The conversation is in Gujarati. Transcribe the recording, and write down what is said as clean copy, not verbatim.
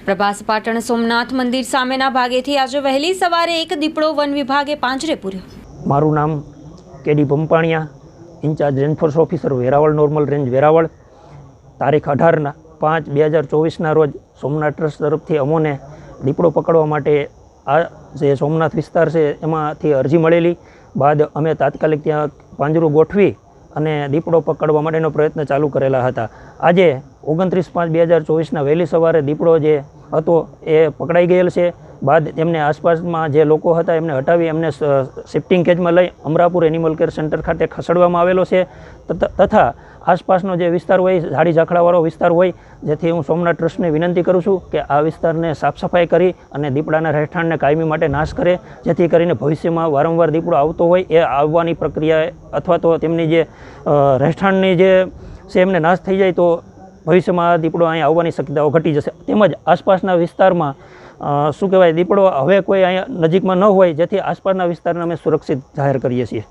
પ્રભાસ પાટણ સોમનાથ મંદિર સામેના ભાગેથી આજે વહેલી સવારે એક દીપડો વન વિભાગે પાંજરે પૂર્યો. મારું નામ KD Pampaniya, incharge range forest officer Veraval normal range Veraval. તારીખ 18/5/2024ના રોજ સોમનાથ ટ્રસ્ટ તરફથી અમોને દીપડો પકડવા માટે આ જે સોમનાથ વિસ્તાર છે એમાંથી અરજી મળેલી બાદ અમે તાત્કાલિક ત્યાં પાંજરું ગોઠવી અને દીપડો પકડવા માટેનો પ્રયત્ન ચાલુ કરેલા હતા. આજે 29/5/2024ના વહેલી સવારે દીપડો જે હતો એ પકડાઈ ગયેલ છે. બાદ તેમને આસપાસમાં જે લોકો હતા એમને હટાવી એમને શિફ્ટિંગ કેજમાં લઈ અમરાપુર એનિમલ કેર સેન્ટર ખાતે ખસેડવામાં આવેલો છે. તથા આસપાસનો જે વિસ્તાર હોય, ઝાડી ઝાખડાવાળો વિસ્તાર હોય, જેથી હું સોમનાથ ટ્રસ્ટને વિનંતી કરું છું કે આ વિસ્તારને સાફ સફાઈ કરી અને દીપડાના રહેઠાણને કાયમી માટે નાશ કરે, જેથી કરીને ભવિષ્યમાં વારંવાર દીપડો આવતો હોય એ આવવાની પ્રક્રિયા અથવા તો તેમની જે રહેઠાણની જે છે એમને નાશ થઈ જાય તો ભવિષ્યમાં દીપડો અહીં આવવાની શક્યતાઓ ઘટી જશે. તેમજ આસપાસના વિસ્તારમાં શું કહેવાય, દીપડો હવે કોઈ અહીંયા નજીકમાં ન હોય, જેથી આસપાસના વિસ્તારને અમે સુરક્ષિત જાહેર કરીએ છીએ.